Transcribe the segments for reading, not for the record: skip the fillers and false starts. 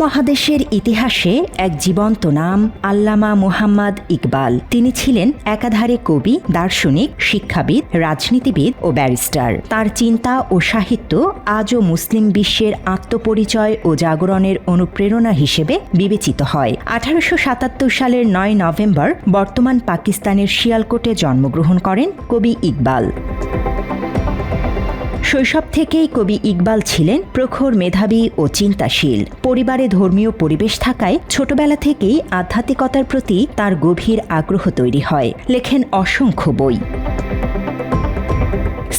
উপমহাদেশের ইতিহাসে এক জীবন্ত নাম আল্লামা মুহাম্মদ ইকবাল। তিনি ছিলেন একাধারে কবি, দার্শনিক, শিক্ষাবিদ, রাজনীতিবিদ ও ব্যারিস্টার। তার চিন্তা ও সাহিত্য আজও মুসলিম বিশ্বের আত্মপরিচয় ও জাগরণের অনুপ্রেরণা হিসেবে বিবেচিত হয়। 1877 সালের 9 নভেম্বর বর্তমান পাকিস্তানের শিয়ালকোটে জন্মগ্রহণ করেন কবি ইকবাল। শৈশব থেকেই কবি ইকবাল ছিলেন প্রখর মেধাবী ও চিন্তাশীল। পরিবারে ধর্মীয় পরিবেশ থাকায় ছোটবেলা থেকেই আধ্যাত্মিকতার প্রতি তার গভীর আগ্রহ তৈরি হয়। লেখেন অসংখ্য বই।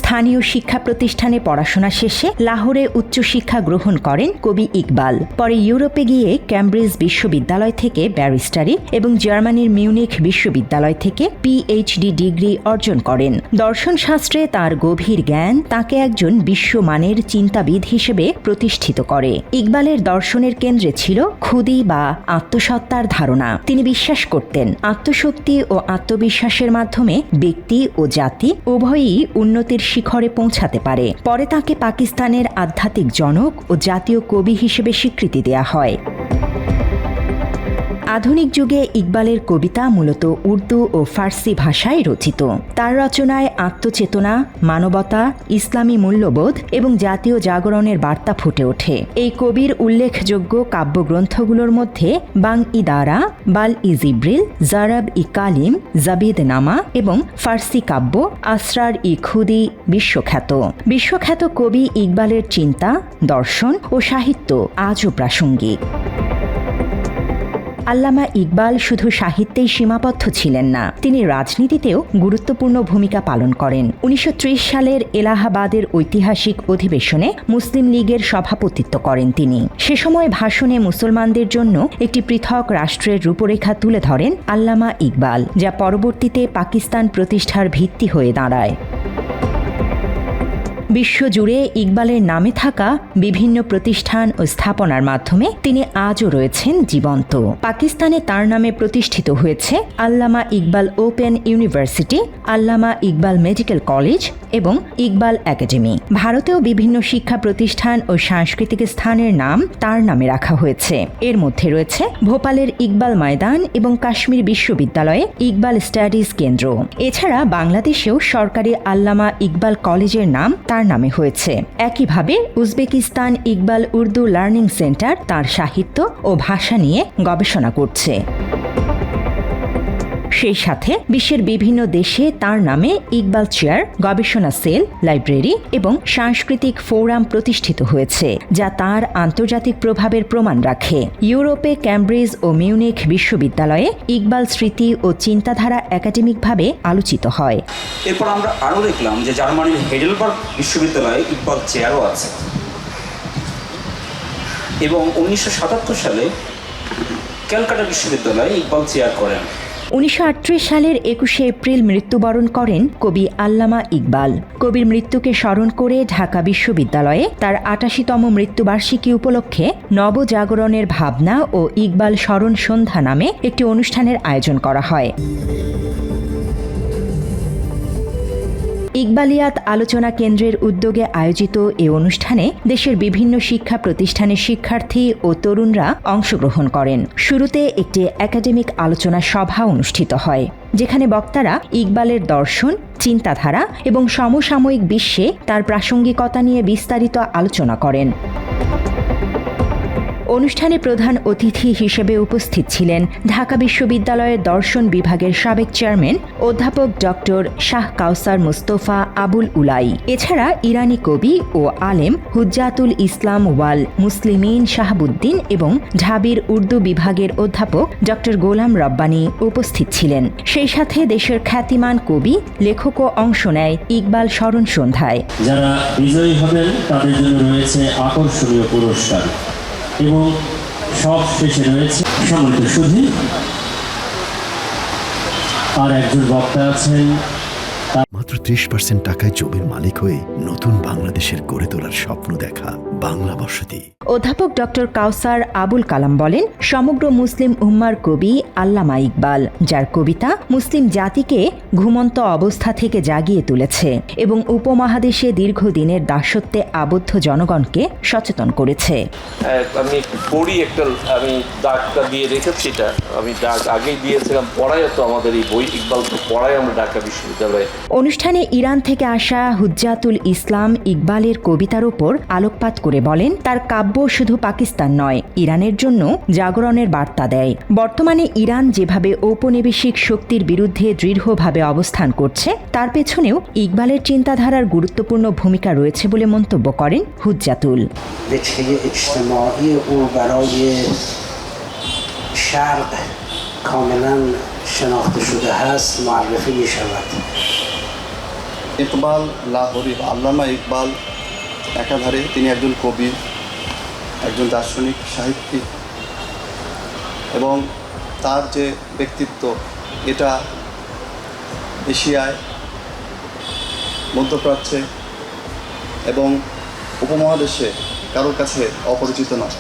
স্থানীয় শিক্ষা প্রতিষ্ঠানে পড়াশোনা শেষে লাহোরে উচ্চশিক্ষা গ্রহণ করেন কবি ইকবাল। পরে ইউরোপে গিয়ে ক্যামব্রিজ বিশ্ববিদ্যালয় থেকে ব্যারিস্টারি এবং জার্মানির মিউনিখ বিশ্ববিদ্যালয় থেকে পিএইচডি ডিগ্রি অর্জন করেন। দর্শনশাস্ত্রে তার গভীর জ্ঞান তাকে একজন বিশ্বমানের চিন্তাবিদ হিসেবে প্রতিষ্ঠিত করে। ইকবালের দর্শনের কেন্দ্রে ছিল খুদি বা আত্মসত্তার ধারণা। তিনি বিশ্বাস করতেন আত্মশক্তি ও আত্মবিশ্বাসের মাধ্যমে ব্যক্তি ও জাতি উভয়ই উন্নতির শিখরে পৌঁছাতে পারে। পরে তাকে পাকিস্তানের আধ্যাত্মিক জনক ও জাতীয় কবি হিসেবে স্বীকৃতি দেয়া হয়। আধুনিক যুগে ইকবালের কবিতা মূলত উর্দু ও ফার্সি ভাষায় রচিত। তার রচনায় আত্মচেতনা, মানবতা, ইসলামী মূল্যবোধ এবং জাতীয় জাগরণের বার্তা ফুটে ওঠে। এই কবির উল্লেখযোগ্য কাব্যগ্রন্থগুলোর মধ্যে বাং-ই-দারা, বাল-ই-জিব্রিল, জারাব-ই-কালিম, জাবিদ-নামা এবং ফার্সি কাব্য আসরার-ই-খুদি বিশ্বখ্যাত। বিশ্বখ্যাত কবি ইকবালের চিন্তা, দর্শন ও সাহিত্য আজও প্রাসঙ্গিক। আল্লামা ইকবাল শুধু সাহিত্যেই সীমাবদ্ধ ছিলেন না, তিনি রাজনীতিতেও গুরুত্বপূর্ণ ভূমিকা পালন করেন। 1930 সালের এলাহাবাদের ঐতিহাসিক অধিবেশনে মুসলিম লীগের সভাপতিত্ব করেন তিনি। সে সময় ভাষণে মুসলমানদের জন্য একটি পৃথক রাষ্ট্রের রূপরেখা তুলে ধরেন আল্লামা ইকবাল, যা পরবর্তীতে পাকিস্তান প্রতিষ্ঠার ভিত্তি হয়ে দাঁড়ায়। বিশ্বজুড়ে ইকবালের নামে থাকা বিভিন্ন প্রতিষ্ঠান ও স্থাপনার মাধ্যমে তিনি আজও রয়েছেন জীবন্ত। পাকিস্তানে তার নামে প্রতিষ্ঠিত হয়েছে আল্লামা ইকবাল ওপেন ইউনিভার্সিটি, আল্লামা ইকবাল মেডিকেল কলেজ এবং ইকবাল একাডেমি। ভারতেও বিভিন্ন শিক্ষা প্রতিষ্ঠান ও সাংস্কৃতিক স্থানের নাম তার নামে রাখা হয়েছে। এর মধ্যে রয়েছে ভোপালের ইকবাল ময়দান এবং কাশ্মীর বিশ্ববিদ্যালয়ে ইকবাল স্টাডিজ কেন্দ্র। এছাড়া বাংলাদেশেও সরকারি আল্লামা ইকবাল কলেজের নাম তার নামে হয়েছে। একইভাবে Uzbekistan Iqbal Urdu learning centre তার সাহিত্য ও ভাষা নিয়ে গবেষণা করছে। সেই সাথে বিশ্বের বিভিন্ন দেশে তার নামে ইকবাল চেয়ার, গবেষণা সেল, লাইব্রেরি এবং সাংস্কৃতিক ফোরাম প্রতিষ্ঠিত হয়েছে, যা তার আন্তর্জাতিক প্রভাবের প্রমাণ রাখে। ইউরোপে ক্যামব্রিজ ও মিউনিখ বিশ্ববিদ্যালয়ে ইকবাল স্মৃতি ও চিন্তাধারা একাডেমিকভাবে আলোচিত হয়। এরপর আমরা আরও দেখলাম যে জার্মানির হেডেলবার্গ বিশ্ববিদ্যালয়ে ইকবাল চেয়ারও আছে এবং 1977 সালে ক্যালকাটা বিশ্ববিদ্যালয়ে ইকবাল চেয়ার করেন। 1938 সালের 21 এপ্রিল মৃত্যুবরণ করেন কবি আল্লামা ইকবাল। কবির মৃত্যুকে স্মরণ করে ঢাকা বিশ্ববিদ্যালয়ে তার 88তম মৃত্যুবার্ষিকী উপলক্ষে নবজাগরণের ভাবনা ও ইকবাল স্মরণ সন্ধ্যা নামে একটি অনুষ্ঠানের আয়োজন করা হয়। ইকবালিয়াত আলোচনা কেন্দ্রের উদ্যোগে আয়োজিত এ অনুষ্ঠানে দেশের বিভিন্ন শিক্ষা প্রতিষ্ঠানের শিক্ষার্থী ও তরুণরা অংশগ্রহণ করেন। শুরুতে একটি একাডেমিক আলোচনা সভা অনুষ্ঠিত হয়, যেখানে বক্তারা ইকবালের দর্শন, চিন্তাধারা এবং সমসাময়িক বিশ্বে তার প্রাসঙ্গিকতা নিয়ে বিস্তারিত আলোচনা করেন। অনুষ্ঠানে প্রধান অতিথি হিসেবে উপস্থিত ছিলেন ঢাকা বিশ্ববিদ্যালয়ের দর্শন বিভাগের সাবেক চেয়ারম্যান অধ্যাপক ডক্টর শাহ কাউসার মুস্তফা আবুল উলাই। এছাড়া ইরানি কবি ও আলেম হুজ্জাতুল ইসলাম ওয়াল মুসলিমিন শাহাবুদ্দিন এবং ঢাবির উর্দু বিভাগের অধ্যাপক ডক্টর গোলাম রব্বানী উপস্থিত ছিলেন। সেই সাথে দেশের খ্যাতিমান কবি, লেখকও অংশ নেয় ইকবাল স্মরণ সন্ধ্যায়। যারা বিজয়ী হবেন তাদের জন্য রয়েছে আকর্ষণীয় পুরস্কার এবং সব শেষে রয়েছে সম্মানিত সুধী। আর একজন বক্তা আছেন মাত্র 30% টাকায় জমির মালিক হয়ে নতুন বাংলাদেশের গড়ে তোলার স্বপ্ন দেখা। বাংলা বসতি। অধ্যাপক ডক্টর কাউসার আবুল কালাম বলেন, সমগ্র মুসলিম উম্মার কবি আল্লামা ইকবাল, যার কবিতা মুসলিম জাতিকে ঘুমন্ত অবস্থা থেকে জাগিয়ে তুলেছে এবং উপমহাদেশে দীর্ঘদিনের দাসত্বে আবদ্ধ জনগণকে সচেতন করেছে। আমি পড়ি একটা, আমি দাগটা দিয়ে রেখেছি, এটা আমি দাগ আগেই দিয়েছিলাম, পড়াই তো আমাদের এই বই ইকবাল তো পড়াই আমরা ঢাকা বিশ্ববিদ্যালয়ে। অনুষ্ঠানে ইরান থেকে আসা হুজ্জাতুল ইসলাম ইকবালের কবিতার উপর আলোকপাত করে বলেন, তার কাব্য শুধু পাকিস্তান নয়, ইরানের জন্য জাগরণের বার্তা দেয়। বর্তমানে ইরান যেভাবে ঔপনিবেশিক শক্তির বিরুদ্ধে দৃঢ়ভাবে অবস্থান করছে, তার পেছনেও ইকবালের চিন্তাধারার গুরুত্বপূর্ণ ভূমিকা রয়েছে বলে মন্তব্য করেন হুজ্জাতুল। ইকবাল লাহোরি, আল্লামা ইকবাল একাধারে তিনি একজন কবি, একজন দার্শনিক, সাহিত্যিক, এবং তার যে ব্যক্তিত্ব এটা এশিয়ায়, মধ্যপ্রাচ্যে এবং উপমহাদেশে কারোর কাছে অপরিচিত নয়।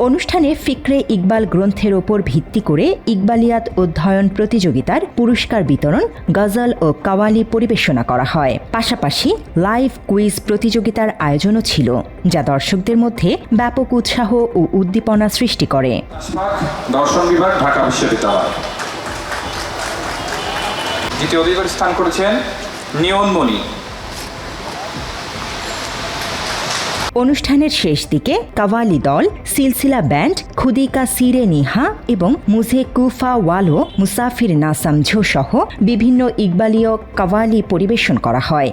অনুষ্ঠানে ফিকরে ইকবাল গ্রন্থের ওপর ভিত্তি করে ইকবালিয়াত অধ্যয়ন প্রতিযোগিতার পুরস্কার বিতরণ, গজল ও কাওয়ালি পরিবেশনা করা হয়। পাশাপাশি লাইভ কুইজ প্রতিযোগিতার আয়োজনও ছিল, যা দর্শকদের মধ্যে ব্যাপক উৎসাহ ও উদ্দীপনা সৃষ্টি করে। দর্শন বিভাগ, ঢাকা বিশ্ববিদ্যালয়। দ্বিতীয় বিভাগে স্থান করেছেন নিয়নমণি। অনুষ্ঠানের শেষ দিকে কাওয়ালি দল, সিলসিলা ব্যান্ড, খুদি কা সিরে নিহা এবং মুঝে কুফা ওয়ালো মুসাফির না সমঝো সহ বিভিন্ন ইকবালীয় কাওয়ালি পরিবেশন করা হয়।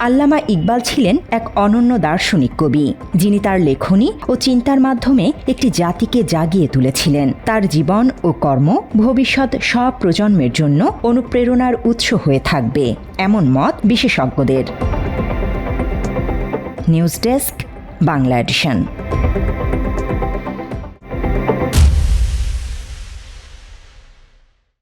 আল্লামা ইকবাল ছিলেন এক অনন্য দার্শনিক কবি, যিনি তার লেখনী ও চিন্তার মাধ্যমে একটি জাতিকে জাগিয়ে তুলেছিলেন। তার জীবন ও কর্ম ভবিষ্যৎ সব প্রজন্মের জন্য অনুপ্রেরণার উৎস হয়ে থাকবে, এমন মত বিশেষজ্ঞদের। News desk, Bangla addition.